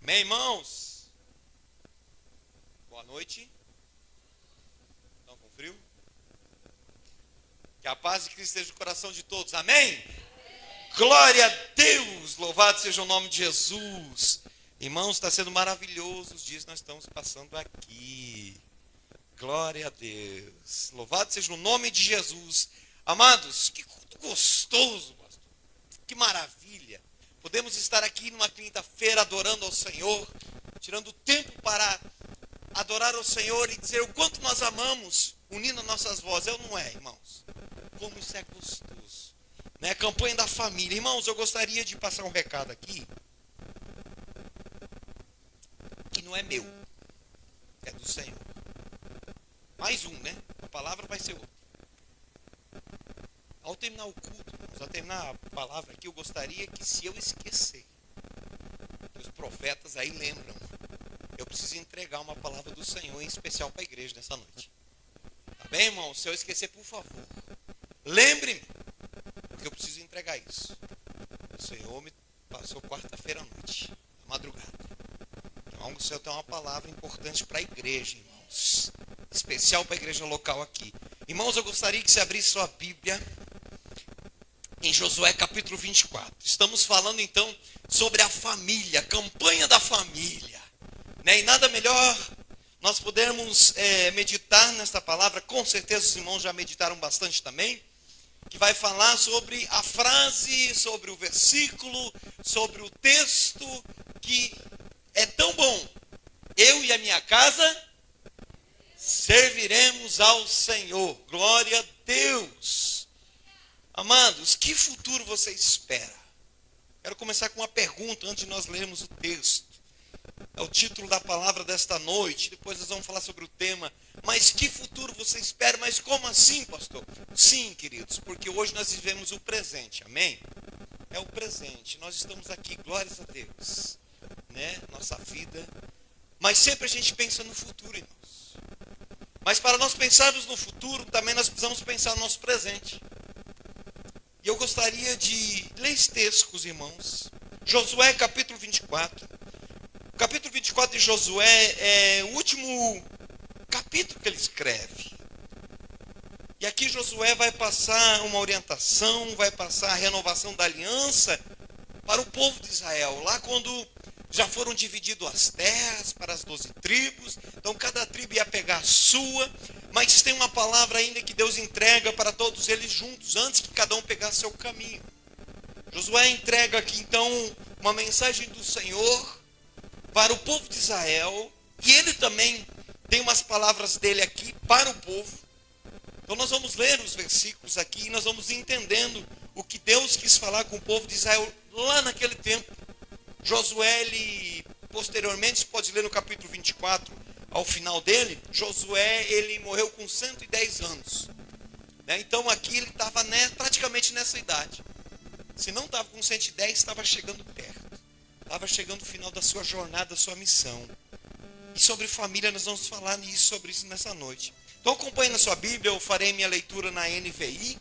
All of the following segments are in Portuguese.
Amém, irmãos? Boa noite. Estão com frio? Que a paz de Cristo esteja no coração de todos. Amém? Glória a Deus! Louvado seja o nome de Jesus. Irmãos, está sendo maravilhoso os dias que nós estamos passando aqui. Glória a Deus. Louvado seja o nome de Jesus. Amados, que culto gostoso, pastor. Que maravilha. Podemos estar aqui numa quinta-feira adorando ao Senhor, tirando tempo para adorar ao Senhor e dizer o quanto nós amamos, unindo nossas vozes. Eu não é, irmãos? Como isso é gostoso. Né? Campanha da família. Irmãos, eu gostaria de passar um recado aqui, que não é meu, é do Senhor. Mais um, né? A palavra vai ser outra. Ao terminar o culto, ao terminar a palavra aqui, eu gostaria que, se eu esquecer, que os profetas aí lembram, eu preciso entregar uma palavra do Senhor, em especial para a igreja nessa noite. Tá bem, irmão? Se eu esquecer, por favor, lembre-me, porque eu preciso entregar isso. O Senhor me passou quarta-feira à noite, à madrugada. Então, o Senhor tem uma palavra importante para a igreja, irmãos. Especial para a igreja local aqui. Irmãos, eu gostaria que você abrisse sua Bíblia em Josué capítulo 24. Estamos falando então sobre a família, a campanha da família. Né? E nada melhor nós podermos meditar nesta palavra. Com certeza os irmãos já meditaram bastante também. Que vai falar sobre a frase, sobre o versículo, sobre o texto, que é tão bom. Eu e a minha casa serviremos ao Senhor. Glória a Deus. Amados, que futuro você espera? Quero começar com uma pergunta antes de nós lermos o texto. É o título da palavra desta noite. Depois nós vamos falar sobre o tema. Mas que futuro você espera? Mas como assim, pastor? Sim, queridos, porque hoje nós vivemos o presente. Amém? É o presente. Nós estamos aqui, glórias a Deus. Né? Nossa vida. Mas sempre a gente pensa no futuro, irmãos. Mas para nós pensarmos no futuro, também nós precisamos pensar no nosso presente. E eu gostaria de ler esse texto com os irmãos. Josué capítulo 24. O capítulo 24 de Josué é o último capítulo que ele escreve. E aqui Josué vai passar uma orientação, vai passar a renovação da aliança para o povo de Israel. Lá quando já foram divididas as terras para as 12 tribos. Então cada tribo ia pegar a sua. Mas tem uma palavra ainda que Deus entrega para todos eles juntos, antes que cada um pegasse seu caminho. Josué entrega aqui então uma mensagem do Senhor para o povo de Israel. E ele também tem umas palavras dele aqui para o povo. Então nós vamos ler os versículos aqui e nós vamos entendendo o que Deus quis falar com o povo de Israel lá naquele tempo. Josué, ele, posteriormente, você pode ler no capítulo 24, ao final dele, Josué, ele morreu com 110 anos. Né? Então aqui ele estava praticamente nessa idade. Se não estava com 110, estava chegando perto. Estava chegando o final da sua jornada, da sua missão. E sobre família nós vamos falar sobre isso nessa noite. Então acompanhe na sua Bíblia, eu farei minha leitura na NVI.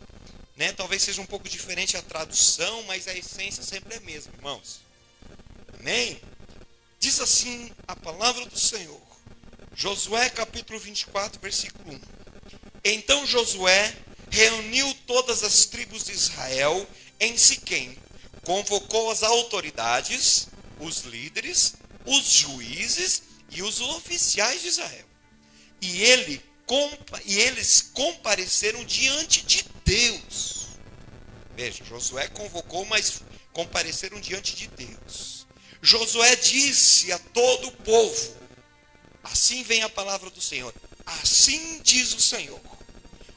Né? Talvez seja um pouco diferente a tradução, mas a essência sempre é a mesma, irmãos. Amém? Diz assim a palavra do Senhor. Josué capítulo 24, versículo 1. Então Josué reuniu todas as tribos de Israel em Siquém, convocou as autoridades, os líderes, os juízes e os oficiais de Israel. E eles compareceram diante de Deus. Veja, Josué convocou, mas compareceram diante de Deus. Josué disse a todo o povo: assim vem a palavra do Senhor. Assim diz o Senhor: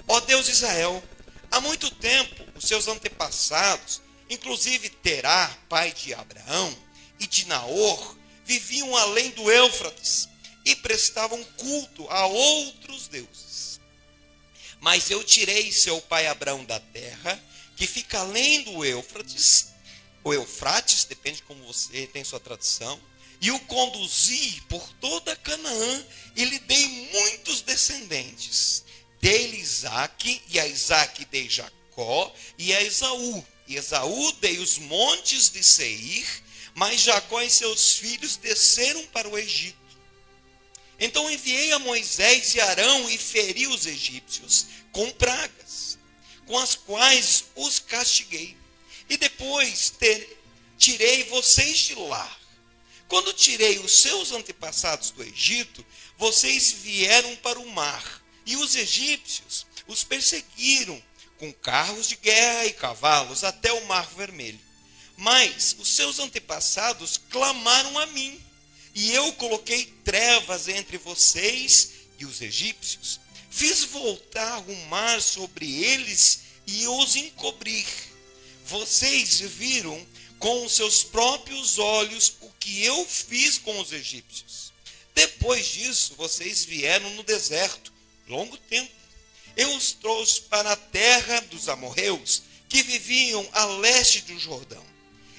ó Deus de Israel, há muito tempo os seus antepassados, inclusive Terá, pai de Abraão, e de Naor, viviam além do Éufrates e prestavam culto a outros deuses. Mas eu tirei seu pai Abraão da terra, que fica além do Éufrates, ou Eufrates, depende como você tem sua tradução, e o conduzi por toda Canaã, e lhe dei muitos descendentes. Dei-lhe Isaque, e a Isaque dei Jacó, e a Esaú. E Esaú dei os montes de Seir, Mas Jacó e seus filhos desceram para o Egito. Então enviei a Moisés e Arão e feri os egípcios com pragas, com as quais os castiguei. E depois tirei vocês de lá. Quando tirei os seus antepassados do Egito, vocês vieram para o mar, e os egípcios os perseguiram com carros de guerra e cavalos até o Mar Vermelho. Mas os seus antepassados clamaram a mim, e eu coloquei trevas entre vocês e os egípcios. Fiz voltar o mar sobre eles e os encobri. Vocês viram com os seus próprios olhos o que eu fiz com os egípcios. Depois disso, vocês vieram no deserto, longo tempo. Eu os trouxe para a terra dos amorreus, que viviam a leste do Jordão.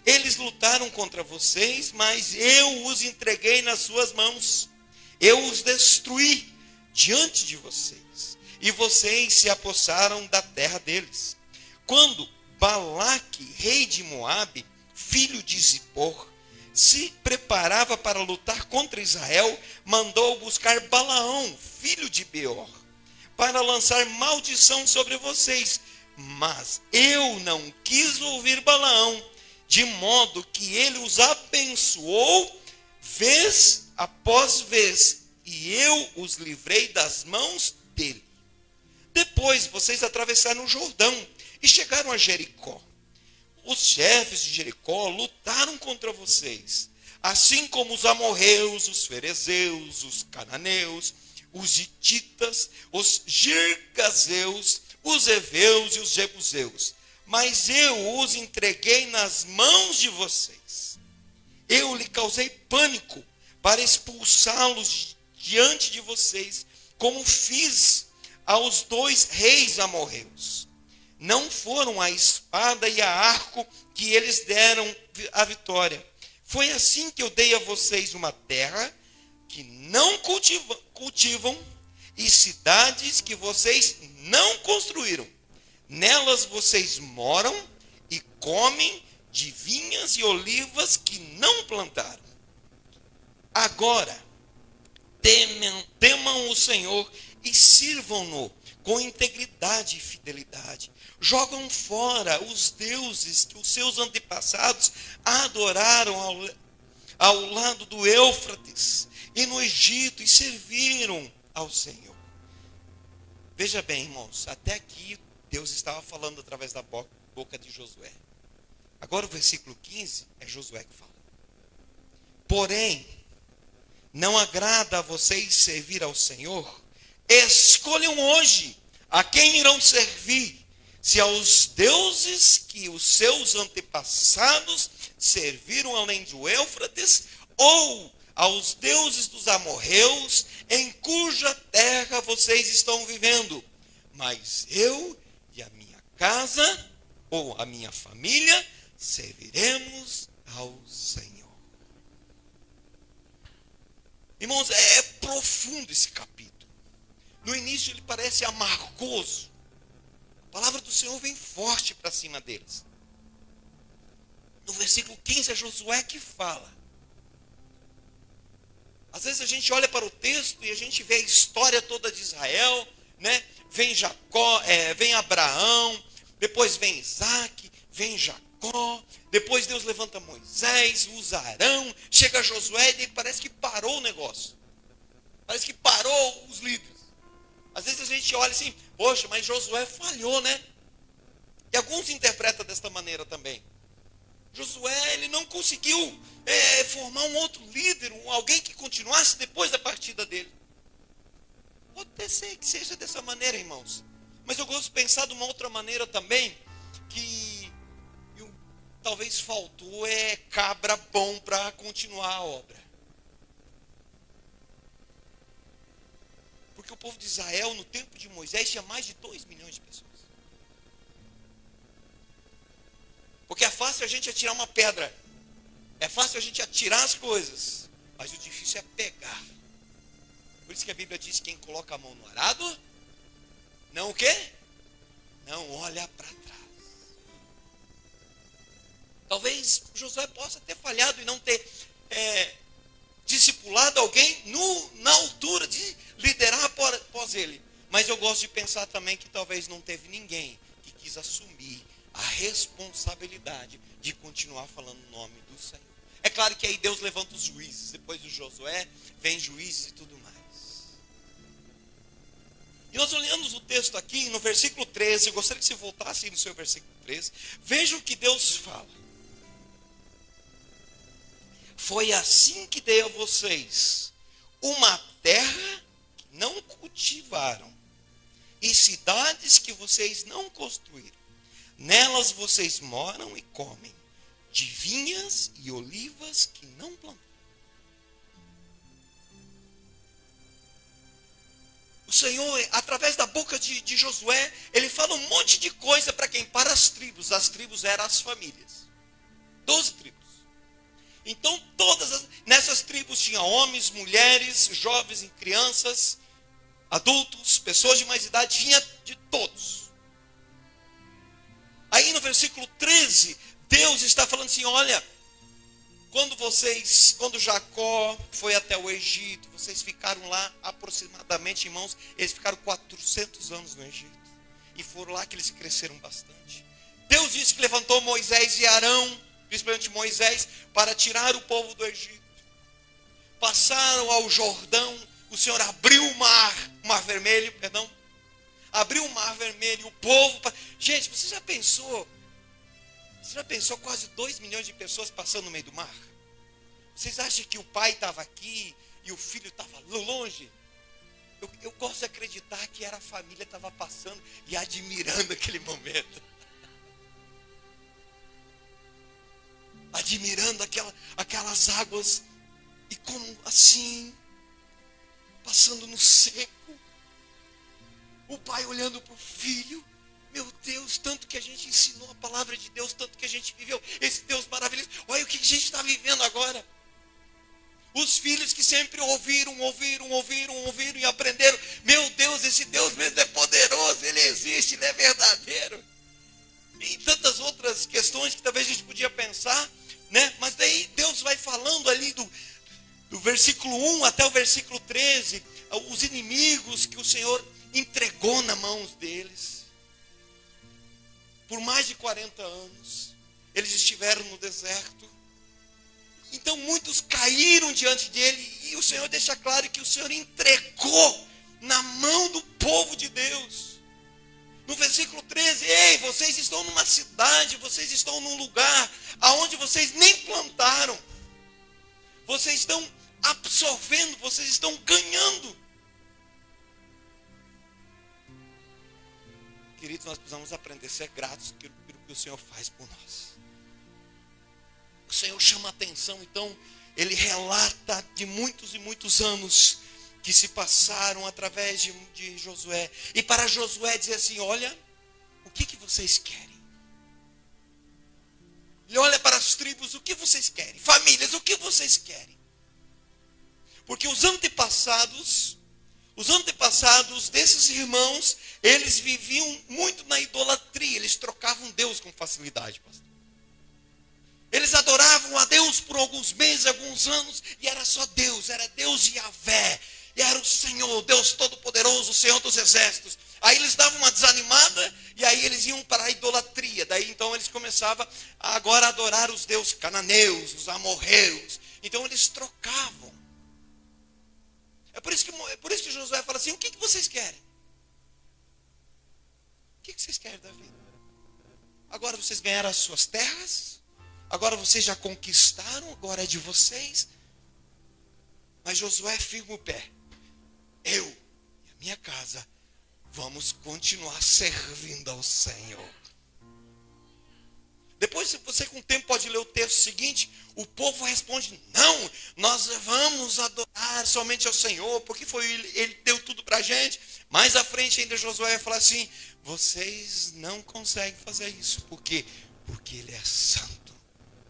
Eles lutaram contra vocês, mas eu os entreguei nas suas mãos. Eu os destruí diante de vocês, e vocês se apossaram da terra deles. Quando Balaque, rei de Moabe, filho de Zippor, se preparava para lutar contra Israel, mandou buscar Balaão, filho de Beor, para lançar maldição sobre vocês. Mas eu não quis ouvir Balaão, de modo que ele os abençoou vez após vez, e eu os livrei das mãos dele. Depois vocês atravessaram o Jordão e chegaram a Jericó. Os chefes de Jericó lutaram contra vocês, assim como os amorreus, os ferezeus, os cananeus, os hititas, os girgazeus, os heveus e os jebuseus. Mas eu os entreguei nas mãos de vocês. Eu lhe causei pânico para expulsá-los diante de vocês, como fiz aos 2 reis amorreus. Não foram a espada e a arco que eles deram a vitória. Foi assim que eu dei a vocês uma terra que não cultivam e cidades que vocês não construíram. Nelas vocês moram e comem de vinhas e olivas que não plantaram. Agora, temam o Senhor e sirvam-no com integridade e fidelidade. Jogam fora os deuses que os seus antepassados adoraram ao lado do Éufrates e no Egito e serviram ao Senhor. Veja bem, irmãos, até aqui Deus estava falando através da boca de Josué. Agora o versículo 15 é Josué que fala. Porém, não agrada a vocês servir ao Senhor? Escolham hoje a quem irão servir, se aos deuses que os seus antepassados serviram além do Éufrates, ou aos deuses dos amorreus, em cuja terra vocês estão vivendo. Mas eu e a minha casa, ou a minha família, serviremos ao Senhor. Irmãos, é profundo esse capítulo. No início ele parece amargoso. A palavra do Senhor vem forte para cima deles. No versículo 15 é Josué que fala. Às vezes a gente olha para o texto e a gente vê a história toda de Israel, né? Vem Jacó, vem Abraão, depois vem Isaac, vem Jacó, depois Deus levanta Moisés, usa Arão, chega Josué e parece que parou o negócio. Parece que parou os líderes. Às vezes a gente olha assim, poxa, mas Josué falhou, né? E alguns interpretam desta maneira também. Josué, ele não conseguiu formar um outro líder, alguém que continuasse depois da partida dele. Pode até ser que seja dessa maneira, irmãos. Mas eu gosto de pensar de uma outra maneira também, que talvez faltou cabra bom para continuar a obra. Porque o povo de Israel, no tempo de Moisés, tinha mais de 2 milhões de pessoas. Porque é fácil a gente atirar uma pedra. É fácil a gente atirar as coisas. Mas o difícil é pegar. Por isso que a Bíblia diz que quem coloca a mão no arado, não o quê? Não olha para trás. Talvez Josué possa ter falhado e não ter discipulado alguém na altura de liderar após ele. Mas eu gosto de pensar também que talvez não teve ninguém que quis assumir a responsabilidade de continuar falando o nome do Senhor. É claro que aí Deus levanta os juízes. Depois do Josué, vem juízes e tudo mais. E nós olhamos o texto aqui no versículo 13. Eu gostaria que você voltasse no seu versículo 13. Veja o que Deus fala. Foi assim que dei a vocês uma terra que não cultivaram e cidades que vocês não construíram. Nelas vocês moram e comem de vinhas e olivas que não plantaram. O Senhor, através da boca de Josué, ele fala um monte de coisa para quem? Para as tribos. As tribos eram as famílias. 12 tribos. Então, nessas tribos tinha homens, mulheres, jovens e crianças, adultos, pessoas de mais idade, tinha de todos. Aí no versículo 13, Deus está falando assim, olha, quando Jacó foi até o Egito, vocês ficaram lá aproximadamente, irmãos, eles ficaram 400 anos no Egito. E foram lá que eles cresceram bastante. Deus disse que levantou Moisés e Arão, principalmente Moisés, para tirar o povo do Egito. Passaram ao Jordão, o Senhor abriu o mar vermelho, perdão. Abriu o mar vermelho, o povo... Gente, você já pensou quase 2 milhões de pessoas passando no meio do mar? Vocês acham que o pai estava aqui e o filho estava longe? Eu gosto de acreditar que era a família que estava passando e admirando aquele momento. Admirando aquelas águas e como assim, passando no seco. O pai olhando para o filho. Meu Deus, tanto que a gente ensinou a palavra de Deus, tanto que a gente viveu esse Deus maravilhoso. Olha o que a gente está vivendo agora. Os filhos que sempre ouviram e aprenderam. Meu Deus, esse Deus mesmo é poderoso, ele existe, ele é verdadeiro. E tantas outras questões que talvez a gente podia pensar, né? Mas daí Deus vai falando ali do versículo 1 até o versículo 13, os inimigos que o Senhor entregou nas mãos deles. Por mais de 40 anos, eles estiveram no deserto. Então muitos caíram diante dele, e o Senhor deixa claro que o Senhor entregou na mão do povo de Deus. No versículo 13, ei, vocês estão numa cidade, vocês estão num lugar aonde vocês nem plantaram. Vocês estão absorvendo, vocês estão ganhando. Queridos, nós precisamos aprender a ser gratos pelo que o Senhor faz por nós. O Senhor chama a atenção, então, ele relata de muitos e muitos anos que se passaram através de Josué. E para Josué dizer assim, olha, o que vocês querem? Ele olha para as tribos, o que vocês querem? Famílias, o que vocês querem? Porque os antepassados desses irmãos, eles viviam muito na idolatria, eles trocavam Deus com facilidade, pastor. Eles adoravam a Deus por alguns meses, alguns anos, e era só Deus, era Deus Yahvé, e era o Senhor, Deus Todo-Poderoso, o Senhor dos Exércitos. Aí eles davam uma desanimada, e aí eles iam para a idolatria. Daí então eles começavam agora a adorar os deuses cananeus, os amorreus. Então eles trocavam. É por isso que Josué fala assim, o que vocês querem? O que vocês querem da vida? Agora vocês ganharam as suas terras? Agora vocês já conquistaram, agora é de vocês. Mas Josué firma o pé. Eu e a minha casa vamos continuar servindo ao Senhor. Depois, você com o tempo pode ler o texto seguinte. O povo responde, não, nós vamos adorar somente ao Senhor, porque Ele deu tudo para a gente. Mais à frente ainda Josué vai falar assim, vocês não conseguem fazer isso. Por quê? Porque Ele é santo,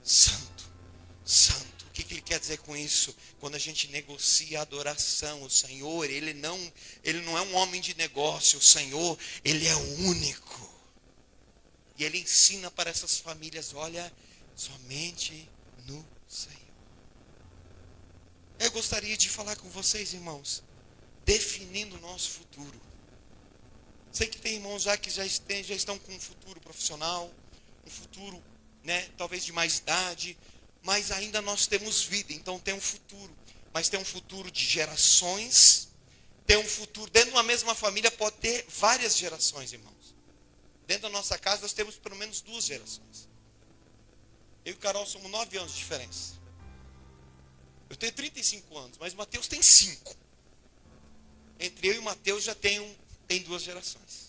santo, santo. O que Ele quer dizer com isso? Quando a gente negocia a adoração, o Senhor, Ele não é um homem de negócio. O Senhor, Ele é único. E Ele ensina para essas famílias, olha, Somente no Senhor. Eu gostaria de falar com vocês, irmãos, definindo o nosso futuro. Sei que tem irmãos já que já estão com um futuro profissional, um futuro, talvez de mais idade, mas ainda nós temos vida, então tem um futuro. Mas tem um futuro de gerações, tem um futuro, dentro de uma mesma família pode ter várias gerações, irmãos. Dentro da nossa casa nós temos pelo menos 2 gerações. Eu e o Carol somos 9 anos de diferença. Eu tenho 35 anos, mas o Mateus tem 5. Entre eu e o Mateus já tem 2 gerações.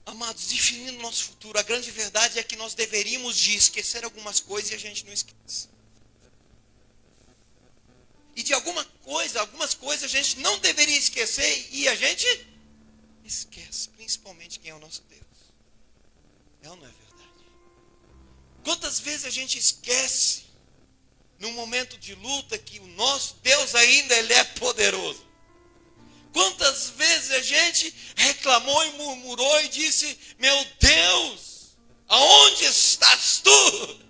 Amados, definindo nosso futuro, a grande verdade é que nós deveríamos de esquecer algumas coisas e a gente não esquece. E de algumas coisas a gente não deveria esquecer e a gente esquece, principalmente quem é o nosso Deus. É ou não é verdade? Quantas vezes a gente esquece, num momento de luta, que o nosso Deus ainda Ele é poderoso? Quantas vezes a gente reclamou e murmurou e disse, meu Deus, aonde estás tu?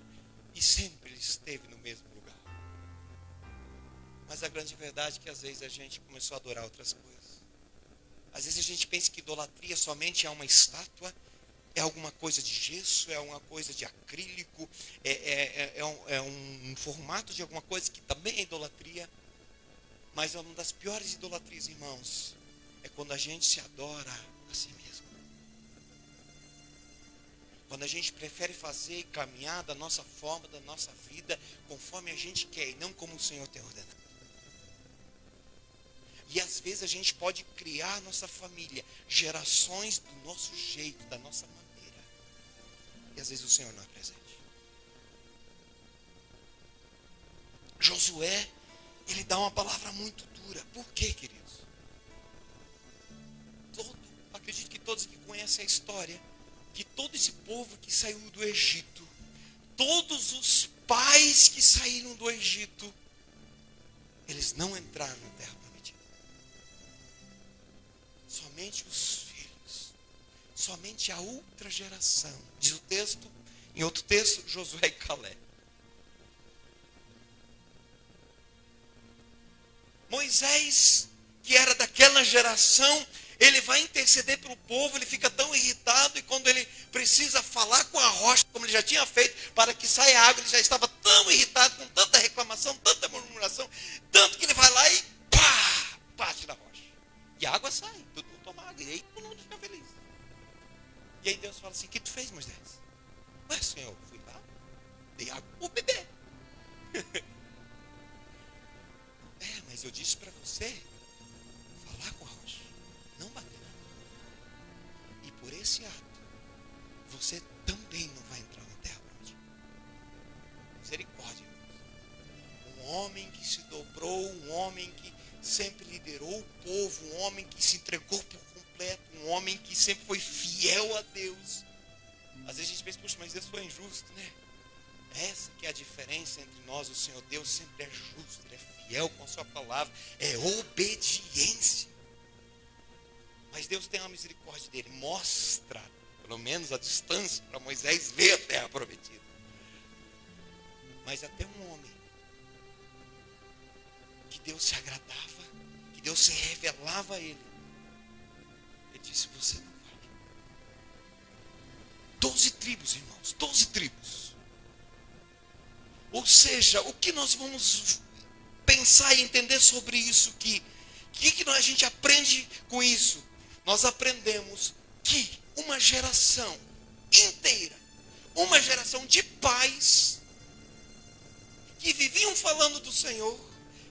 E sempre Ele esteve no mesmo lugar. Mas a grande verdade é que às vezes a gente começou a adorar outras coisas. Às vezes a gente pensa que idolatria somente é uma estátua, é alguma coisa de gesso, é uma coisa de acrílico, é um formato de alguma coisa que também é idolatria. Mas uma das piores idolatrias, irmãos, é quando a gente se adora a si mesmo. Quando a gente prefere fazer e caminhar da nossa forma, da nossa vida, conforme a gente quer e não como o Senhor tem ordenado. E às vezes a gente pode criar nossa família, gerações do nosso jeito, da nossa maneira. E às vezes o Senhor não é presente. Josué, ele dá uma palavra muito dura. Por quê, queridos? Acredito que todos que conhecem a história, que todo esse povo que saiu do Egito, todos os pais que saíram do Egito, eles não entraram na terra prometida. Somente os filhos, somente a outra geração. Diz o texto, em outro texto, Josué e Caleb. Moisés, que era daquela geração, ele vai interceder pelo povo, ele fica tão irritado, e quando ele precisa falar com a rocha, como ele já tinha feito, para que saia água, ele já estava tão irritado, com tanta reclamação, tanta murmuração, tanto que ele vai lá e pá, bate na rocha. E a água sai, todo mundo toma água, e aí todo mundo fica feliz. E aí Deus fala assim, o que tu fez, Moisés? Ué, Senhor, fui lá, dei água para o bebê. Mas eu disse para você falar com a rocha, não bater nela. E por esse ato, você também não vai entrar na terra prometida. Misericórdia, irmãos. Um homem que se dobrou, um homem que sempre liderou o povo, um homem que se entregou por completo, um homem que sempre foi fiel a Deus. Às vezes a gente pensa, puxa, mas Deus foi injusto, né? Essa que é a diferença entre nós, o Senhor Deus sempre é justo, Ele é fiel com a sua palavra, é obediência. Mas Deus tem a misericórdia dele, mostra, pelo menos a distância, para Moisés ver a terra prometida. Mas até um homem, que Deus se agradava, que Deus se revelava a ele, ele disse, você não vai. 12 tribos, irmãos, 12 tribos. Ou seja, o que nós vamos pensar e entender sobre isso? Que a gente aprende com isso? Nós aprendemos que uma geração inteira, uma geração de pais, que viviam falando do Senhor,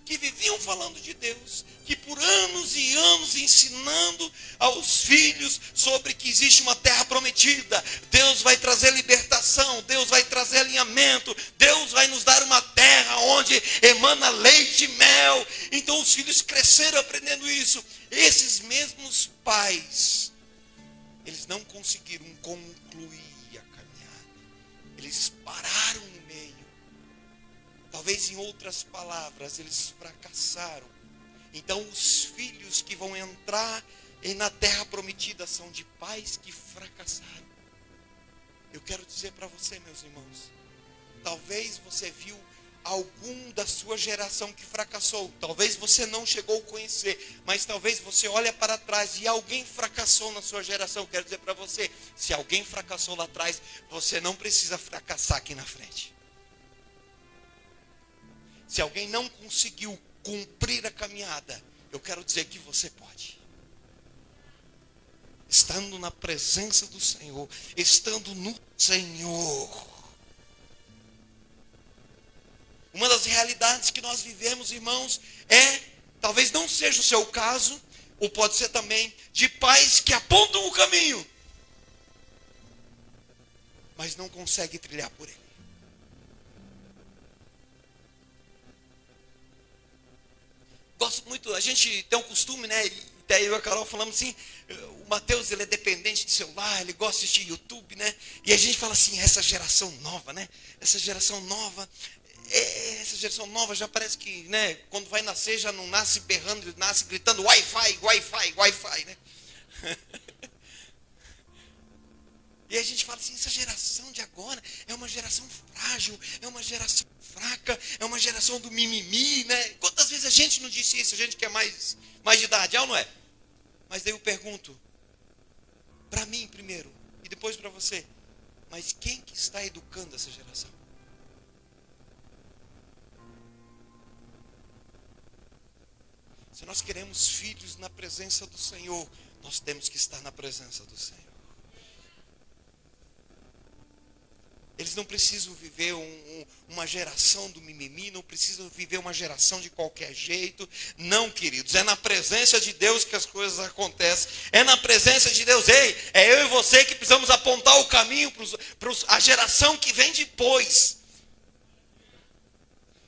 que viviam falando de Deus, que por anos e anos ensinando aos filhos sobre que existe uma terra prometida, Deus vai trazer libertação, Deus vai trazer alinhamento, Deus vai nos dar uma terra onde emana leite e mel. Então os filhos cresceram aprendendo isso. Esses mesmos pais, eles não conseguiram concluir a caminhada, eles pararam no meio. Talvez em outras palavras, eles fracassaram. Então os filhos que vão entrar na terra prometida são de pais que fracassaram. quero dizer para você, meus irmãos, talvez você viu algum da sua geração que fracassou. Talvez você não chegou a conhecer, mas talvez você olhe para trás e alguém fracassou na sua geração. Quero dizer para você, se alguém fracassou lá atrás, você não precisa fracassar aqui na frente. Se alguém não conseguiu cumprir a caminhada, eu quero dizer que você pode. Estando na presença do Senhor, estando no Senhor. Uma das realidades que nós vivemos, irmãos, talvez não seja o seu caso, ou pode ser também, de pais que apontam o caminho, mas não conseguem trilhar por ele. Gosto muito, a gente tem um costume, né? Até eu e a Carol falamos assim, o Mateus, ele é dependente de celular, ele gosta de assistir YouTube, né? E a gente fala assim, essa geração nova, né? Essa geração nova já parece que, né? Quando vai nascer, já não nasce berrando, ele nasce gritando Wi-Fi, Wi-Fi, Wi-Fi, né? E a gente fala assim, essa geração de agora é uma geração frágil, é uma geração fraca, é uma geração do mimimi, né? Quantas vezes a gente não disse isso, a gente que é mais de idade, é ou não é? Mas daí eu pergunto, para mim primeiro, e depois para você, mas quem que está educando essa geração? Se nós queremos filhos na presença do Senhor, nós temos que estar na presença do Senhor. Eles não precisam viver uma geração do mimimi, não precisam viver uma geração de qualquer jeito. Não, queridos, é na presença de Deus que as coisas acontecem. É na presença de Deus. Ei, é eu e você que precisamos apontar o caminho para a geração que vem depois.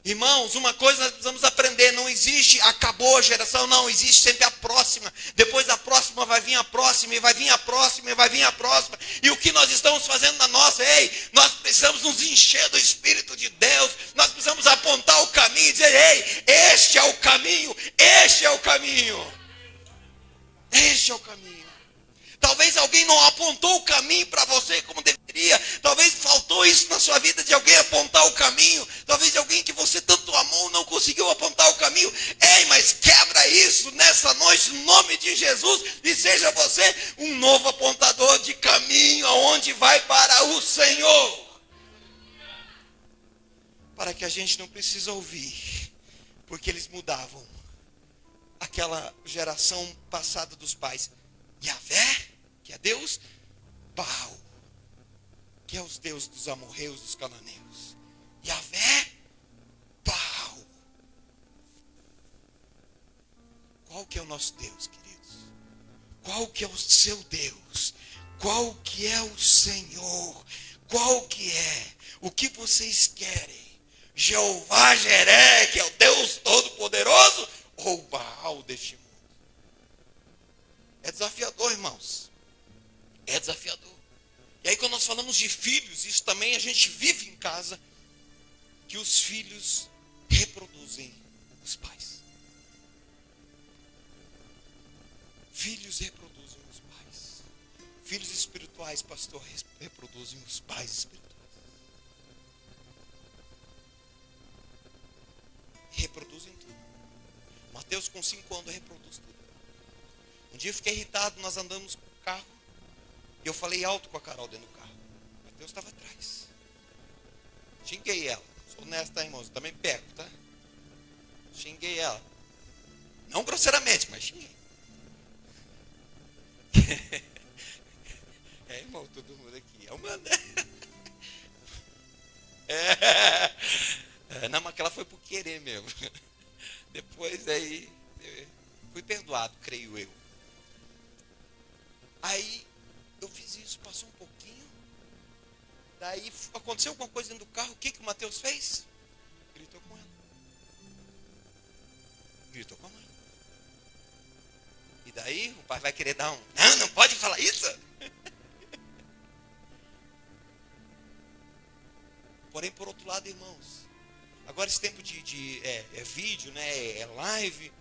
Irmãos, uma coisa nós precisamos aprender, não existe, acabou a geração, não, existe sempre a próxima. Depois da próxima vai vir a próxima, e vai vir a próxima, e vai vir a próxima. E o que nós estamos fazendo na nossa, nós precisamos nos encher do Espírito de Deus, nós precisamos apontar o caminho e dizer, este é o caminho, este é o caminho. Este é o caminho. Talvez alguém não apontou o caminho para você como deveria. Talvez faltou isso na sua vida de alguém apontar o caminho. Talvez alguém que você tanto amou não conseguiu apontar o caminho. Mas quebra isso nessa noite no nome de Jesus e seja você um novo apontador de caminho aonde vai para o Senhor. Para que a gente não precise ouvir, porque eles mudavam aquela geração passada dos pais. Yahvé, que é Deus, Baal, que é os deuses dos amorreus, dos cananeus. Yahvé, Baal. Qual que é o nosso Deus, queridos? Qual que é o seu Deus? Qual que é o Senhor? Qual que é? O que vocês querem? Jeová Jeré, que é o Deus Todo-Poderoso, ou Baal deste mundo? É desafiador, irmãos. É desafiador. E aí quando nós falamos de filhos, isso também a gente vive em casa, que os filhos reproduzem os pais. Filhos reproduzem os pais. Filhos espirituais, pastor, reproduzem os pais espirituais. Reproduzem tudo. Mateus com 5 anos reproduz tudo. Um dia eu fiquei irritado, nós andamos com o carro, e eu falei alto com a Carol dentro do carro. Mateus estava atrás. Xinguei ela. Sou honesto, tá, irmãos? Eu também pego, tá? Xinguei ela. Não grosseiramente, mas xinguei. Irmão, todo mundo aqui é humano. Não, mas aquela foi por querer mesmo. Depois aí, fui perdoado, creio eu. Aí, eu fiz isso, passou um pouquinho. Daí, aconteceu alguma coisa dentro do carro. O que o Mateus fez? Gritou com ela. Gritou com a mãe. E daí, o pai vai querer dar um... Não pode falar isso. Porém, por outro lado, irmãos, agora esse tempo de vídeo, né, é live,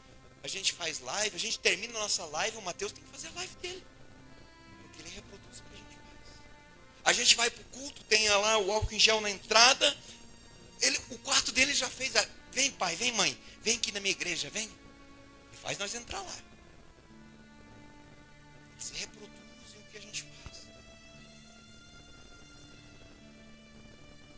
a gente faz live, a gente termina a nossa live, o Mateus tem que fazer a live dele. Porque ele reproduz o que a gente faz. A gente vai para o culto, tem lá o álcool em gel na entrada. O quarto dele já fez. Vem pai, vem mãe, vem aqui na minha igreja, vem. E faz nós entrar lá. Eles reproduzem o que a gente faz.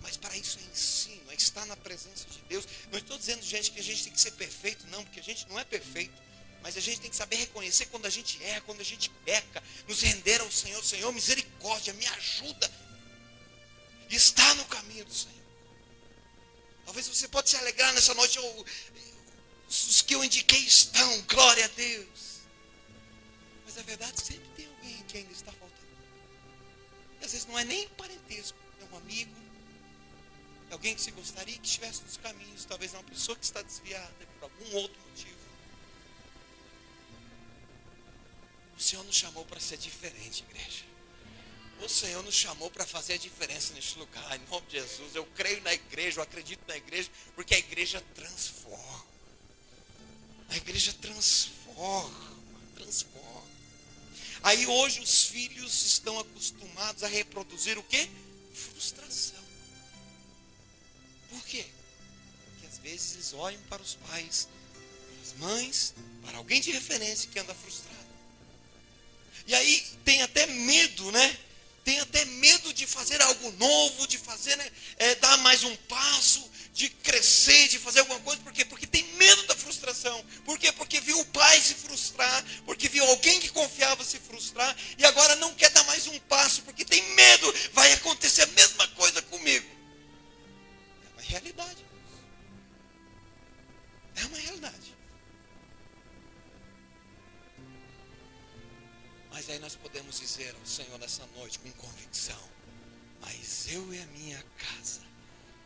Mas para isso é ensino, é estar na presença de Deus. Não estou dizendo, gente, que a gente tem que ser perfeito, não, porque a gente não é perfeito. Mas a gente tem que saber reconhecer quando a gente erra, quando a gente peca, nos render ao Senhor. Senhor, misericórdia, me ajuda. E está no caminho do Senhor. Talvez você pode se alegrar nessa noite. Os que eu indiquei estão, glória a Deus. Mas a verdade, sempre tem alguém que ainda está faltando. E às vezes não é nem parentesco, é um amigo. É alguém que você gostaria que estivesse nos caminhos. Talvez é uma pessoa que está desviada por algum outro motivo. O Senhor nos chamou para ser diferente, igreja. O Senhor nos chamou para fazer a diferença neste lugar. Em nome de Jesus, eu creio na igreja, eu acredito na igreja, porque a igreja transforma. A igreja transforma. Aí hoje os filhos estão acostumados a reproduzir o quê? Frustração. Por quê? Porque às vezes eles olham para os pais, para as mães, para alguém de referência que anda frustrado. E aí tem até medo, né? Tem até medo de fazer algo novo, de fazer, né? Dar mais um passo, de crescer, de fazer alguma coisa. Por quê? Porque tem medo da frustração. Por quê? Porque viu o pai se frustrar, porque viu alguém que confiava se frustrar, e agora não quer dar mais um passo, porque tem medo, vai acontecer a mesma coisa comigo. É uma realidade. É uma realidade. Mas aí nós podemos dizer ao Senhor nessa noite com convicção: mas eu e a minha casa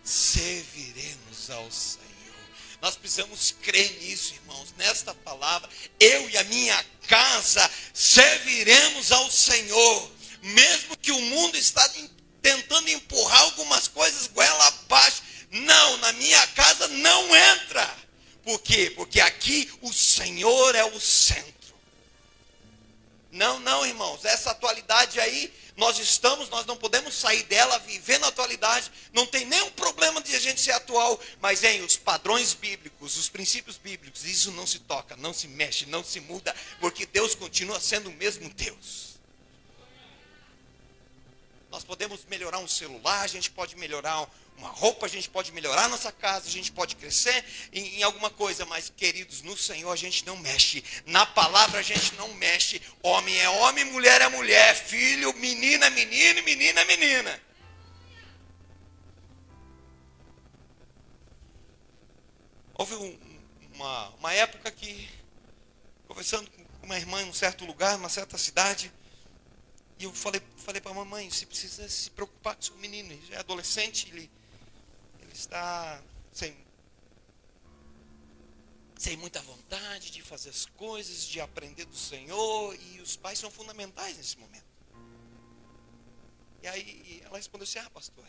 serviremos ao Senhor. Nós precisamos crer nisso, irmãos, nesta palavra. Eu e a minha casa serviremos ao Senhor. Mesmo que o mundo está tentando empurrar algumas coisas goela abaixo. Não, na minha casa não entra. Por quê? Porque aqui o Senhor é o centro. Não, irmãos, essa atualidade aí, nós não podemos sair dela, viver na atualidade, não tem nenhum problema de a gente ser atual, mas os padrões bíblicos, os princípios bíblicos, isso não se toca, não se mexe, não se muda, porque Deus continua sendo o mesmo Deus. Nós podemos melhorar um celular, a gente pode melhorar uma roupa, a gente pode melhorar a nossa casa, a gente pode crescer em alguma coisa, mas queridos, no Senhor a gente não mexe, na palavra a gente não mexe. Homem é homem, mulher é mulher, filho, menina é menino e menina é menina. Houve uma época que, conversando com uma irmã em um certo lugar, numa certa cidade, e eu falei para a mamãe: você precisa se preocupar com o seu menino, ele já é adolescente, ele está sem muita vontade de fazer as coisas, de aprender do Senhor, e os pais são fundamentais nesse momento. E aí ela respondeu assim: pastor,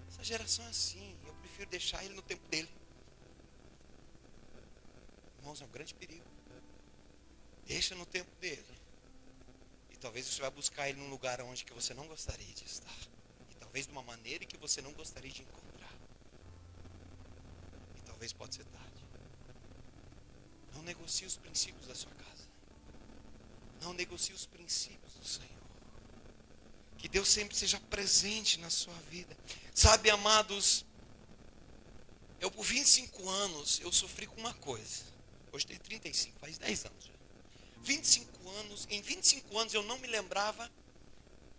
essa geração é assim, eu prefiro deixar ele no tempo dele. Irmãos, é um grande perigo. Deixa no tempo dele. E talvez você vai buscar ele num lugar onde que você não gostaria de estar. E talvez de uma maneira que você não gostaria de encontrar. E talvez pode ser tarde. Não negocie os princípios da sua casa. Não negocie os princípios do Senhor. Que Deus sempre seja presente na sua vida. Sabe, amados, eu por 25 anos, eu sofri com uma coisa. Hoje tenho 35, faz 10 anos já. 25 anos, em 25 anos eu não me lembrava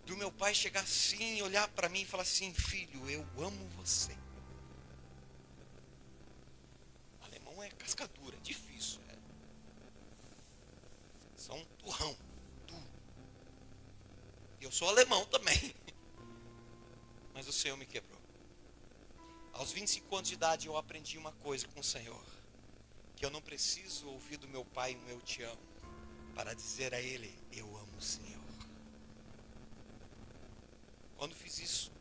do meu pai chegar assim, olhar para mim e falar assim: filho, eu amo você. O alemão é cascadura, é difícil. Só um turrão. E eu sou alemão também. Mas o Senhor me quebrou. Aos 25 anos de idade eu aprendi uma coisa com o Senhor: que eu não preciso ouvir do meu pai um eu te amo para dizer a ele: eu amo o Senhor. Quando fiz isso,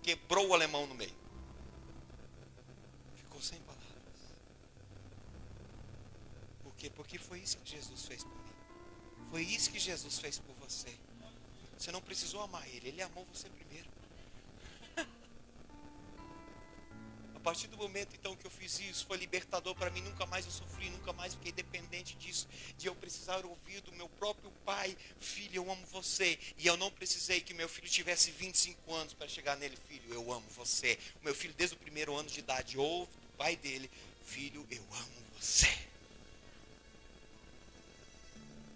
quebrou o alemão no meio. Ficou sem palavras. Por quê? Porque foi isso que Jesus fez por mim. Foi isso que Jesus fez por você. Você não precisou amar ele, ele amou você primeiro. A partir do momento então que eu fiz isso, foi libertador para mim. Nunca mais eu sofri, nunca mais fiquei dependente disso, de eu precisar ouvir do meu próprio pai: filho, eu amo você. E eu não precisei que meu filho tivesse 25 anos para chegar nele: filho, eu amo você. O meu filho, desde o primeiro ano de idade, ouve do pai dele: filho, eu amo você.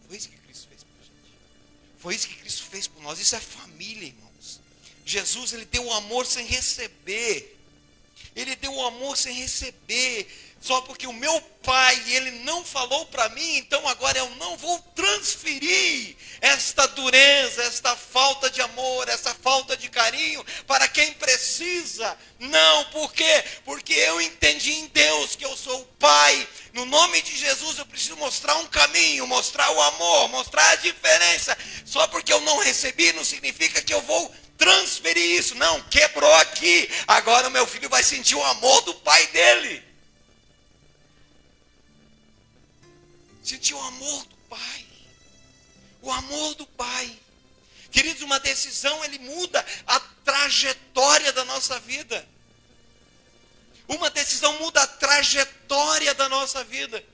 Foi isso que Cristo fez por gente. Foi isso que Cristo fez por nós. Isso é família, irmãos. Jesus, ele deu o amor sem receber. Ele deu o amor sem receber. Só porque o meu pai, ele não falou para mim, então agora eu não vou transferir esta dureza, esta falta de amor, essa falta de carinho para quem precisa. Não, por quê? Porque eu entendi em Deus que eu sou o pai. No nome de Jesus eu preciso mostrar um caminho, mostrar o amor, mostrar a diferença. Só porque eu não recebi não significa que eu vou transferir isso. Não, quebrou aqui. Agora o meu filho vai sentir o amor do pai dele. Sentir o amor do pai. O amor do pai. Queridos, uma decisão, ele muda a trajetória da nossa vida. Uma decisão muda a trajetória da nossa vida.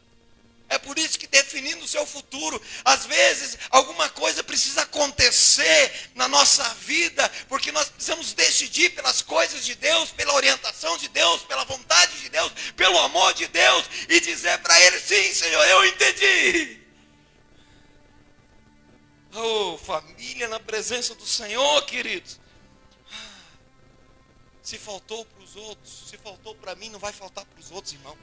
É por isso que definindo o seu futuro, às vezes alguma coisa precisa acontecer na nossa vida, porque nós precisamos decidir pelas coisas de Deus, pela orientação de Deus, pela vontade de Deus, pelo amor de Deus, e dizer para Ele: sim, Senhor, eu entendi. Oh, família na presença do Senhor, queridos. Se faltou para os outros, se faltou para mim, não vai faltar para os outros, irmão.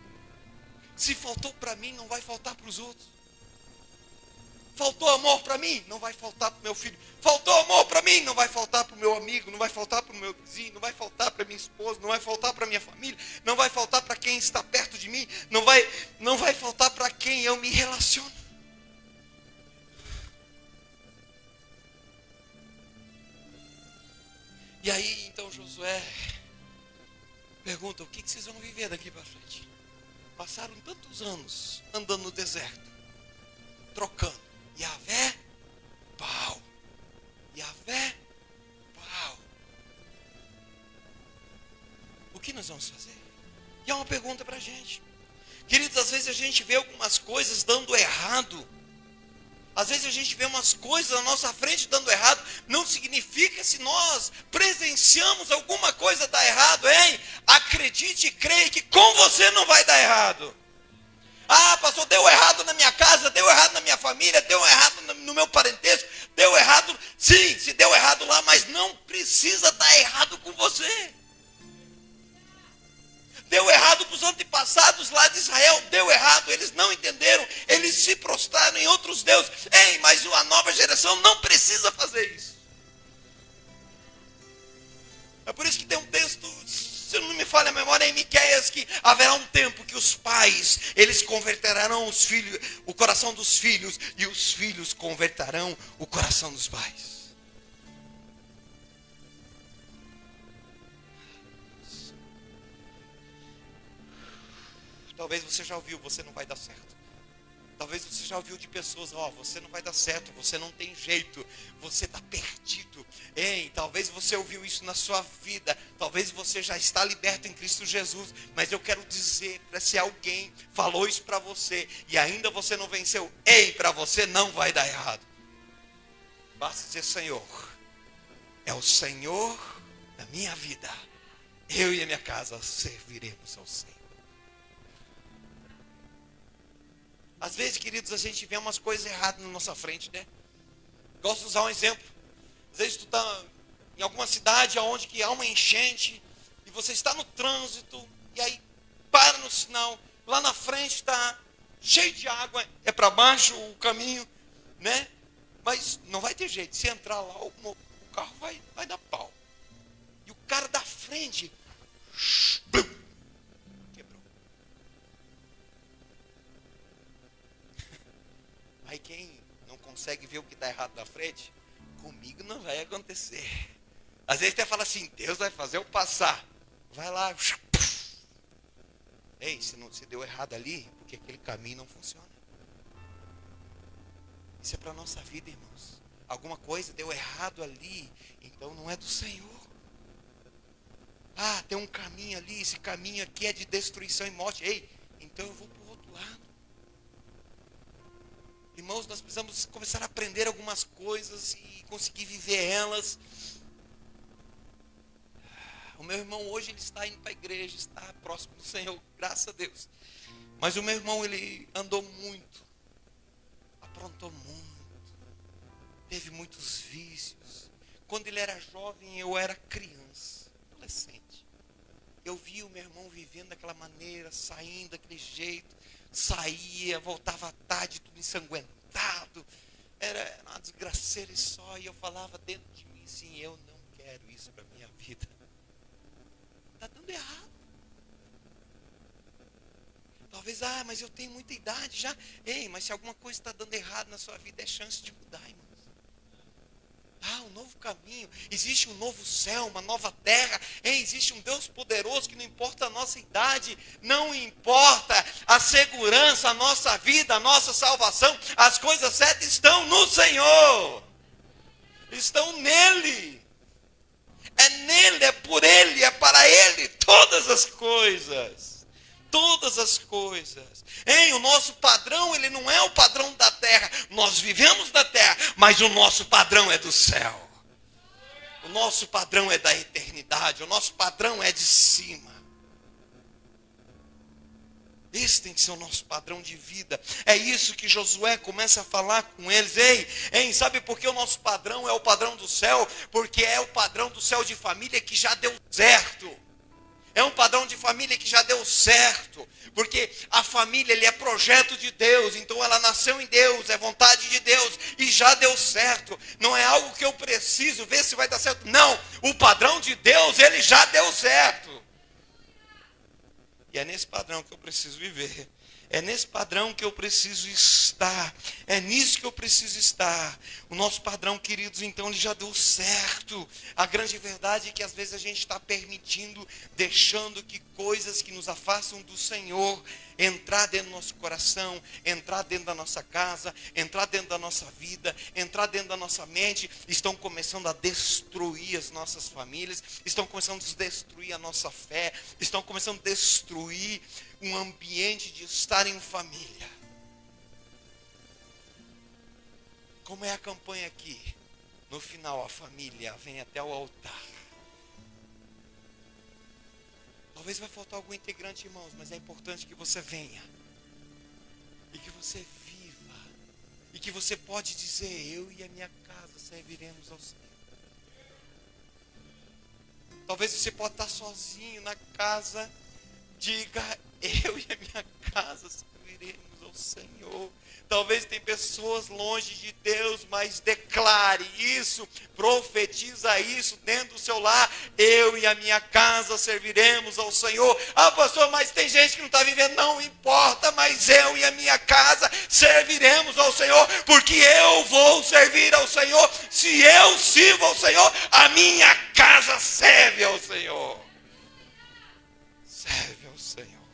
Se faltou para mim, não vai faltar para os outros. Faltou amor para mim, não vai faltar para o meu filho. Faltou amor para mim, não vai faltar para o meu amigo, não vai faltar para o meu vizinho, não vai faltar para minha esposa, não vai faltar para minha família, não vai faltar para quem está perto de mim, não vai faltar para quem eu me relaciono. E aí, então, Josué pergunta: o que vocês vão viver daqui para frente? Passaram tantos anos andando no deserto, trocando Yavé, Baal, Yavé, Baal. O que nós vamos fazer? E é uma pergunta para a gente. Queridos, às vezes a gente vê algumas coisas dando errado. Às vezes a gente vê umas coisas na nossa frente dando errado. Não significa, se nós presenciamos alguma coisa dar errado, hein? Acredite e creia que com você não vai dar errado. Ah, pastor, deu errado na minha casa, deu errado na minha família, deu errado no meu parentesco, deu errado. Sim, se deu errado lá, mas não precisa dar errado com você. Deu errado para os antepassados lá de Israel, deu errado, eles não entenderam, eles se prostraram em outros deuses. Ei, mas a nova geração não precisa fazer isso. É por isso que tem um texto, se não me falha a memória, em Miqueias, que haverá um tempo que os pais, eles converterão os filhos, o coração dos filhos, e os filhos converterão o coração dos pais. Talvez você já ouviu: você não vai dar certo. Talvez você já ouviu de pessoas: você não vai dar certo, você não tem jeito, você está perdido. Ei, talvez você ouviu isso na sua vida. Talvez você já está liberto em Cristo Jesus. Mas eu quero dizer, para se alguém falou isso para você e ainda você não venceu, ei, para você não vai dar errado. Basta dizer: Senhor, é o Senhor da minha vida. Eu e a minha casa serviremos ao Senhor. Às vezes, queridos, a gente vê umas coisas erradas na nossa frente, né? Gosto de usar um exemplo. Às vezes tu está em alguma cidade onde que há uma enchente e você está no trânsito e aí para no sinal. Lá na frente está cheio de água, é para baixo o caminho, né? Mas não vai ter jeito. Se entrar lá, o carro vai dar pau. E o cara da frente quebrou. Aí quem não consegue ver o que está errado na frente, comigo não vai acontecer. Às vezes até fala assim: Deus vai fazer eu passar. Vai lá. Ei, se deu errado ali, porque aquele caminho não funciona. Isso é para a nossa vida, irmãos. alguma coisa deu errado ali, então não é do Senhor. Ah, tem um caminho ali, esse caminho aqui é de destruição e morte. Ei, então eu vou para o outro lado. Irmãos, nós precisamos começar a aprender algumas coisas e conseguir viver elas. O meu irmão hoje ele está indo para a igreja, está próximo do Senhor, graças a Deus. Mas o meu irmão ele andou muito, aprontou muito, teve muitos vícios. Quando ele era jovem, eu era criança, adolescente. Eu vi o meu irmão vivendo daquela maneira, saindo daquele jeito, saía, voltava à tarde, tudo ensanguentado. Era uma desgraceira só, e eu falava dentro de mim assim, eu não quero isso para a minha vida. Está dando errado. Talvez, mas eu tenho muita idade já. Ei, mas se alguma coisa está dando errado na sua vida, é chance de mudar, irmãos. Um novo caminho, existe um novo céu, uma nova terra. Ei, existe um Deus poderoso que não importa a nossa idade, não importa a segurança, a nossa vida, a nossa salvação, as coisas certas estão no Senhor, estão nele. É nele, é por ele, é para ele todas as coisas. Todas as coisas. O nosso padrão, ele não é o padrão da terra. Nós vivemos na terra, mas o nosso padrão é do céu. O nosso padrão é da eternidade. O nosso padrão é de cima. Esse tem que ser o nosso padrão de vida. É isso que Josué começa a falar com eles. Sabe por que o nosso padrão é o padrão do céu? Porque é o padrão do céu de família que já deu certo. É um padrão de família que já deu certo, porque a família ele é projeto de Deus, então ela nasceu em Deus, é vontade de Deus e já deu certo. Não é algo que eu preciso ver se vai dar certo. Não, o padrão de Deus ele já deu certo. E é nesse padrão que eu preciso viver. É nesse padrão que eu preciso estar. É nisso que eu preciso estar. O nosso padrão, queridos, então, ele já deu certo. A grande verdade é que às vezes a gente está permitindo, deixando que coisas que nos afastam do Senhor entrar dentro do nosso coração, entrar dentro da nossa casa, entrar dentro da nossa vida, entrar dentro da nossa mente, estão começando a destruir as nossas famílias, estão começando a destruir a nossa fé, estão começando a destruir um ambiente de estar em família. Como é a campanha aqui? No final a família vem até o altar. Talvez vai faltar algum integrante, irmãos, mas é importante que você venha. E que você viva. E que você pode dizer, eu e a minha casa serviremos ao Senhor. Talvez você pode estar sozinho na casa. Diga, eu e a minha casa serviremos ao Senhor. Talvez tem pessoas longe de Deus, mas declare isso, profetiza isso dentro do seu lar. Eu e a minha casa serviremos ao Senhor. Pastor, mas tem gente que não está vivendo. Não importa, mas eu e a minha casa serviremos ao Senhor, porque eu vou servir ao Senhor. Se eu sirvo ao Senhor, a minha casa serve ao Senhor. Serve ao Senhor.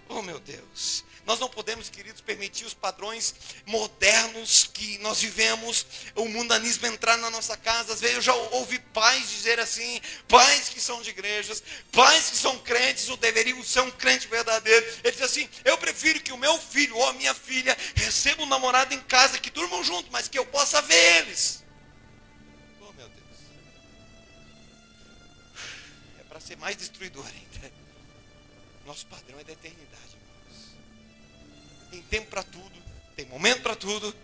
Oh, meu Deus. Nós não podemos, queridos, permitir os padrões modernos que nós vivemos, o mundanismo entrar na nossa casa. Às vezes eu já ouvi pais dizer assim, pais que são de igrejas, pais que são crentes, ou deveriam ser um crente verdadeiro. Ele diz assim, eu prefiro que o meu filho ou a minha filha receba um namorado em casa, que durmam juntos, mas que eu possa ver eles. Oh, meu Deus. É para ser mais destruidor ainda. Nosso padrão é da eternidade. Tem tempo para tudo, tem momento para tudo.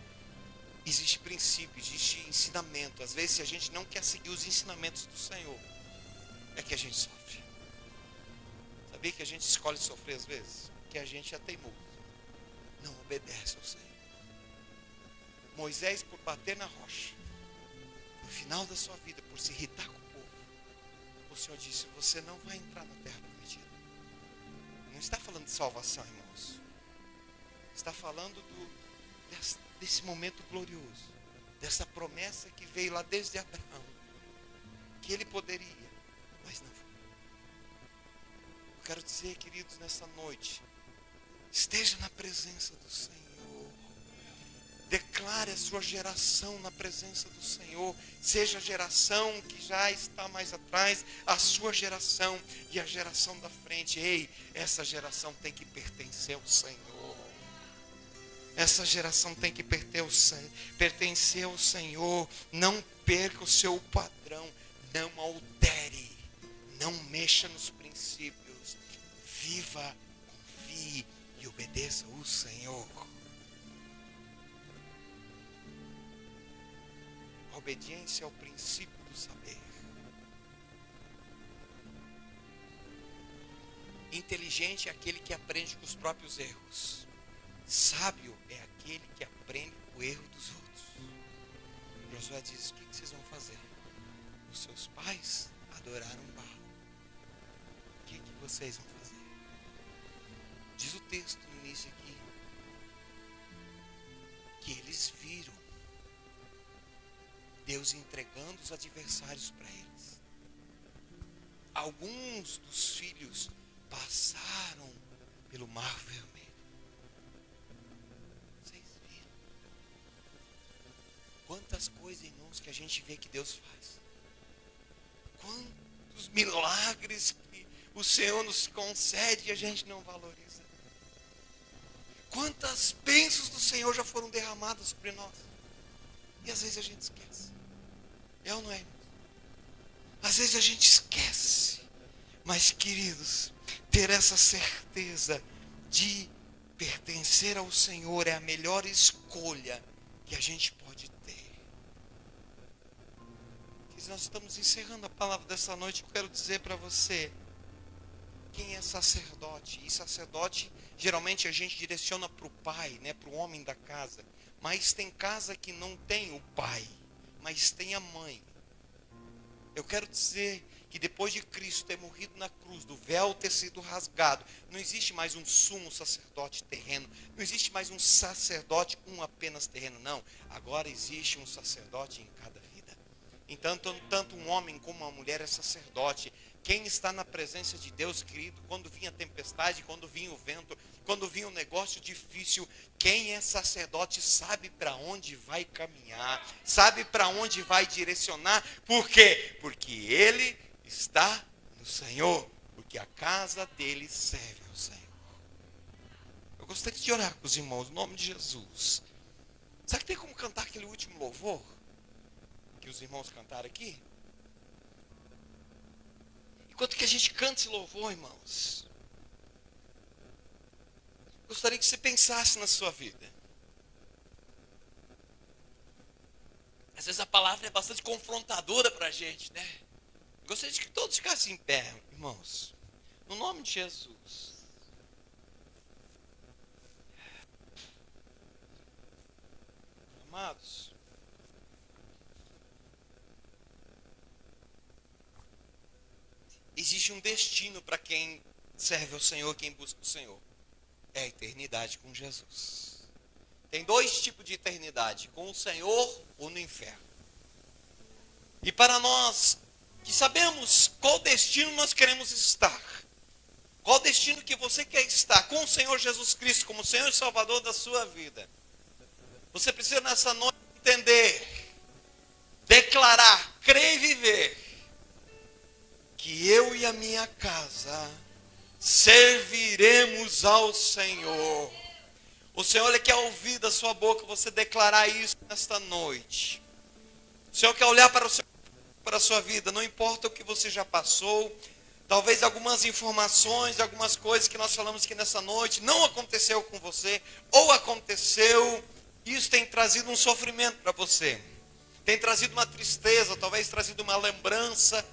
Existe princípio, existe ensinamento. Às vezes, se a gente não quer seguir os ensinamentos do Senhor, é que a gente sofre. Sabia que a gente escolhe sofrer às vezes? Porque a gente é teimoso, não obedece ao Senhor. Moisés, por bater na rocha, no final da sua vida, por se irritar com o povo, o Senhor disse, você não vai entrar na terra prometida. Não está falando de salvação, irmãos. Está falando desse momento glorioso, dessa promessa que veio lá desde Abraão, que ele poderia, mas não foi. Eu quero dizer, queridos, nessa noite, esteja na presença do Senhor, Declare a sua geração na presença do Senhor. Seja a geração que já está mais atrás, a sua geração e a geração da frente. Ei, essa geração tem que pertencer ao Senhor. Essa geração tem que pertencer ao Senhor. Não perca o seu padrão. Não altere. Não mexa nos princípios. Viva, confie e obedeça o Senhor. A obediência é o princípio do saber. Inteligente é aquele que aprende com os próprios erros. Sábio é aquele que aprende com o erro dos outros. Josué diz: o que vocês vão fazer? Os seus pais adoraram Baal. O que vocês vão fazer? Diz o texto no início aqui que eles viram Deus entregando os adversários para eles. Alguns dos filhos passaram pelo mar vermelho. Vocês viram? Quantas coisas, irmãos, que a gente vê que Deus faz. Quantos milagres que o Senhor nos concede e a gente não valoriza. Quantas bênçãos do Senhor já foram derramadas sobre nós. E às vezes a gente esquece. É ou não é? Às vezes a gente esquece. Mas, queridos, ter essa certeza de pertencer ao Senhor é a melhor escolha que a gente pode ter. Nós estamos encerrando a palavra dessa noite. Eu quero dizer para você: quem é sacerdote? E sacerdote, geralmente a gente direciona para o pai, né, para o homem da casa. Mas tem casa que não tem o pai, mas tem a mãe. Eu quero dizer que depois de Cristo ter morrido na cruz, do véu ter sido rasgado, não existe mais um sumo sacerdote terreno, não existe mais um sacerdote, apenas terreno, não. Agora existe um sacerdote em cada vida. Então, tanto um homem como uma mulher é sacerdote. Quem está na presença de Deus, querido, quando vinha a tempestade, quando vinha o vento, quando vinha um negócio difícil, quem é sacerdote sabe para onde vai caminhar, sabe para onde vai direcionar. Por quê? Porque ele está no Senhor, porque a casa dele serve ao Senhor. Eu gostaria de orar com os irmãos, em nome de Jesus. Sabe que tem como cantar aquele último louvor que os irmãos cantaram aqui? Enquanto que a gente canta esse louvor, irmãos, gostaria que você pensasse na sua vida. Às vezes a palavra é bastante confrontadora para a gente, né? Gostaria de que todos ficassem em pé, irmãos, no nome de Jesus. Amados, existe um destino para quem serve ao Senhor, quem busca o Senhor. É a eternidade com Jesus. Tem dois tipos de eternidade: com o Senhor ou no inferno. E para nós que sabemos qual destino nós queremos estar, qual destino que você quer estar, com o Senhor Jesus Cristo como Senhor e Salvador da sua vida, você precisa nessa noite entender, declarar, crer e viver que eu e a minha casa serviremos ao Senhor. O Senhor, Ele quer ouvir da sua boca você declarar isso nesta noite. O Senhor quer olhar para a sua vida, não importa o que você já passou, talvez algumas informações, algumas coisas que nós falamos aqui nessa noite não aconteceu com você, ou aconteceu, isso tem trazido um sofrimento para você, tem trazido uma tristeza, talvez trazido uma lembrança.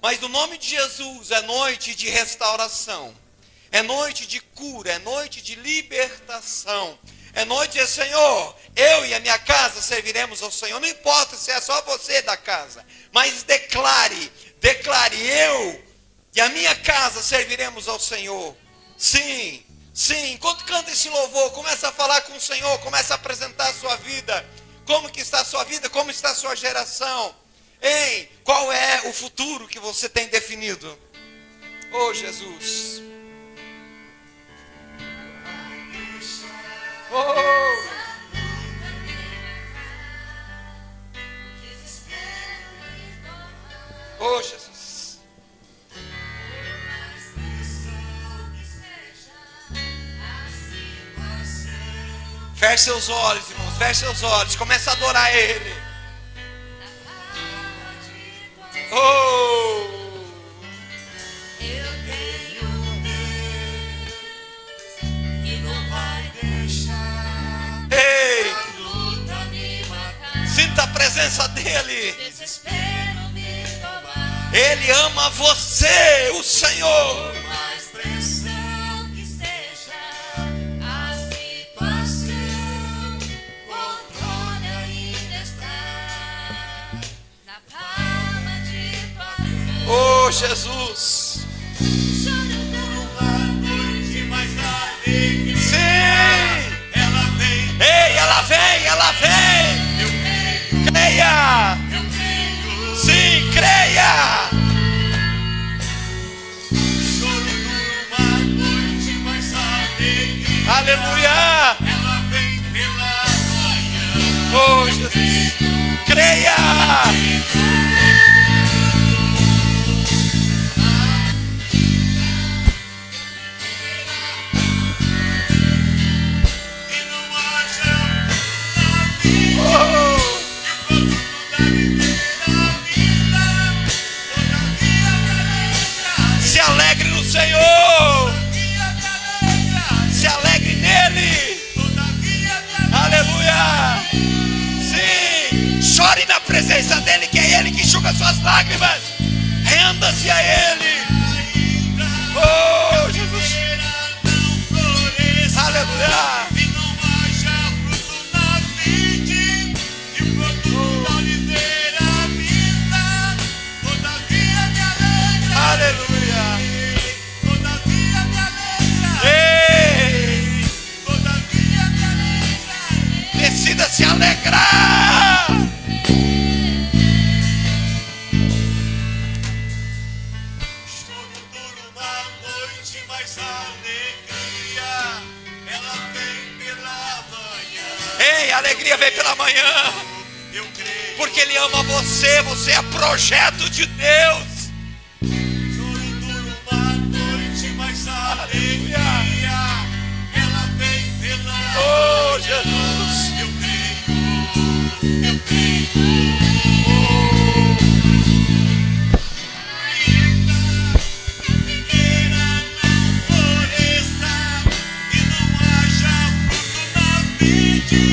Mas no nome de Jesus é noite de restauração, é noite de cura, é noite de libertação, é noite de Senhor, eu e a minha casa serviremos ao Senhor. Não importa se é só você da casa, mas declare, eu e a minha casa serviremos ao Senhor. Sim, sim, enquanto canta esse louvor, começa a falar com o Senhor, começa a apresentar a sua vida, como que está a sua vida, como está a sua geração. Ei, qual é o futuro que você tem definido? Oh, Jesus. Oh. Oh, Jesus. Feche seus olhos, irmãos. Feche seus olhos. Começa a adorar Ele. Oh! Eu tenho um Deus que não vai deixar Ei! a luta me matar, Sinta a presença dEle. desespero me tomar. Ele ama você, o Senhor. Por mais pressão que seja a situação, controle ainda está na palma de tua mão. Oh, Jesus. Choro Uma noite mais alegre, Sim. ela vem, Ei, ela vem, ela vem. eu creio, Creia. eu creio. Sim, creia. Choro numa noite mais alegre, Aleluia. ela vem pela manhã. Oh, Jesus. Creia. E não haja na vida Oh. que o produto da primeira vida, todavia me alegra, Se alegre no Senhor. todavia me alegra, Se alegre nele. todavia me alegra. Aleluia. Sim. Chore na presença dele, que é ele que enxuga suas lágrimas. Renda-se a ele. Oh, Jesus. Aleluia. E não haja fruto na vide, e o produto da oliveira minta, todavia me alegra, Aleluia. todavia me alegra, Ei. todavia me alegra. Decida se alegrar. Choro dura uma noite, mas a alegria, ela vem pela manhã. Ei, a alegria vem pela manhã. Eu creio. Porque ele ama você. Você é projeto de Deus. Choro dura uma noite, mas a Aleluia. alegria, ela vem pela Oh, Jesus. Eu creio, eu creio. Ainda que a figueira não floresça e não haja fruto na vide,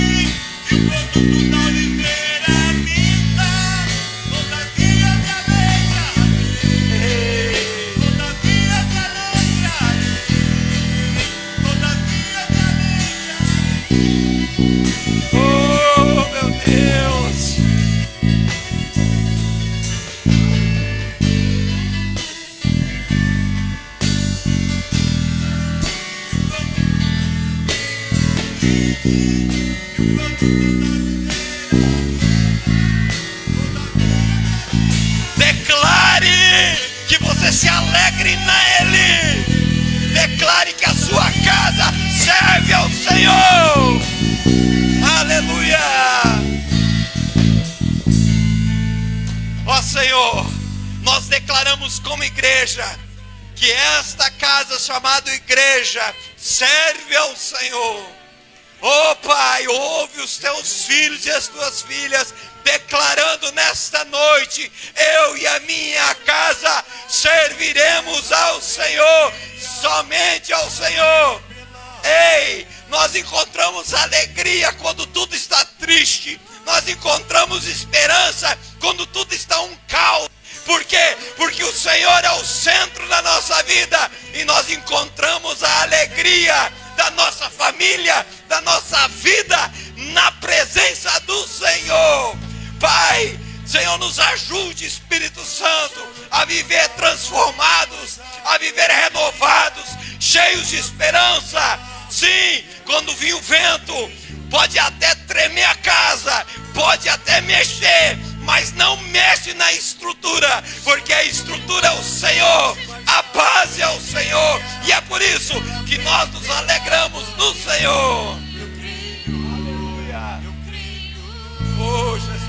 que o produto da oliveira minta, todavia me alegra, todavia me alegra, todavia me alegra. Oh, meu Deus. Declare que você se alegre nele. Declare que a sua casa serve ao Senhor. Aleluia. Ó Senhor, nós declaramos como igreja que esta casa chamada igreja serve ao Senhor. Oh Pai, ouve os teus filhos e as tuas filhas declarando nesta noite: eu e a minha casa serviremos ao Senhor, somente ao Senhor. Ei, nós encontramos alegria quando tudo está triste. Nós encontramos esperança quando tudo está um caos. Por quê? Porque o Senhor é o centro da nossa vida e nós encontramos a alegria da nossa família, da nossa vida na presença do Senhor. Pai, Senhor, nos ajude, Espírito Santo, a viver transformados, a viver renovados, cheios de esperança. Sim, quando vir o vento, pode até tremer a casa, pode até mexer, mas não mexe na estrutura, porque a estrutura é o Senhor, a base é o Senhor, e é por isso que nós nos alegramos no Senhor. Aleluia. Oh, Jesus.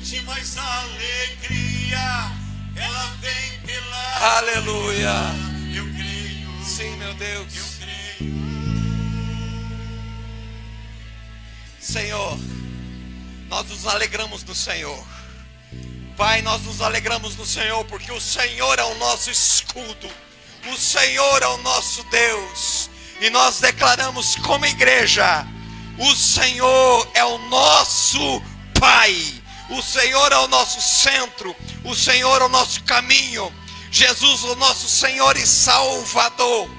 mente, mas a alegria, ela vem pela Aleluia. Eu creio. Sim, meu Deus. Eu creio. Senhor, nós nos alegramos no Senhor. Pai, nós nos alegramos no Senhor, porque o Senhor é o nosso escudo. O Senhor é o nosso Deus. E nós declaramos como igreja: o Senhor é o nosso Pai. O Senhor é o nosso centro. O Senhor é o nosso caminho. Jesus, o nosso Senhor e Salvador.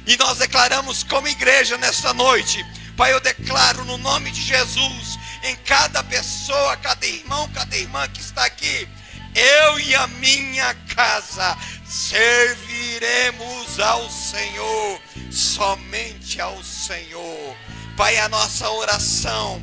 E nós declaramos como igreja nesta noite. Pai, eu declaro no nome de Jesus, em cada pessoa, cada irmão, cada irmã que está aqui: eu e a minha casa serviremos ao Senhor, somente ao Senhor. Pai, a nossa oração,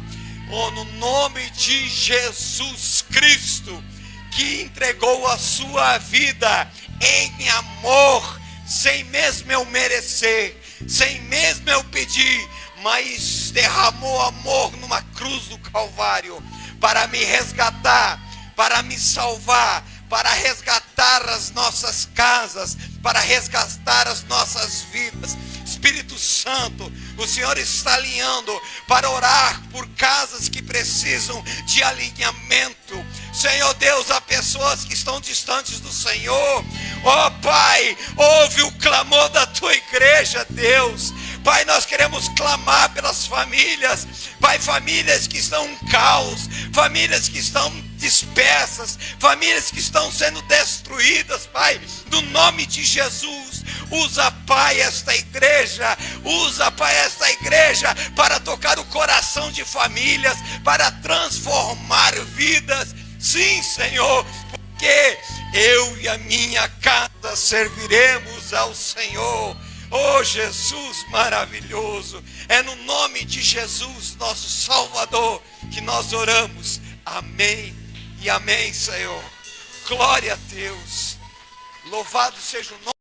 no nome de Jesus Cristo, que entregou a sua vida em amor, sem mesmo eu merecer, sem mesmo eu pedir, mas derramou amor numa cruz do Calvário, para me resgatar, para me salvar, para resgatar as nossas casas, para resgatar as nossas vidas. Espírito Santo, o Senhor está alinhando para orar por casas que precisam de alinhamento. Senhor Deus, há pessoas que estão distantes do Senhor. Ó Pai, ouve o clamor da tua igreja, Deus. Pai, nós queremos clamar pelas famílias. Pai, famílias que estão em caos, famílias que estão dispersas, famílias que estão sendo destruídas. Pai, no nome de Jesus, usa, Pai, esta igreja, usa, Pai, esta igreja para tocar o coração de famílias, para transformar vidas. Sim, Senhor, porque eu e a minha casa serviremos ao Senhor. Oh, Jesus maravilhoso, é no nome de Jesus, nosso Salvador, que nós oramos. Amém e amém, Senhor. Glória a Deus. Louvado seja o nome.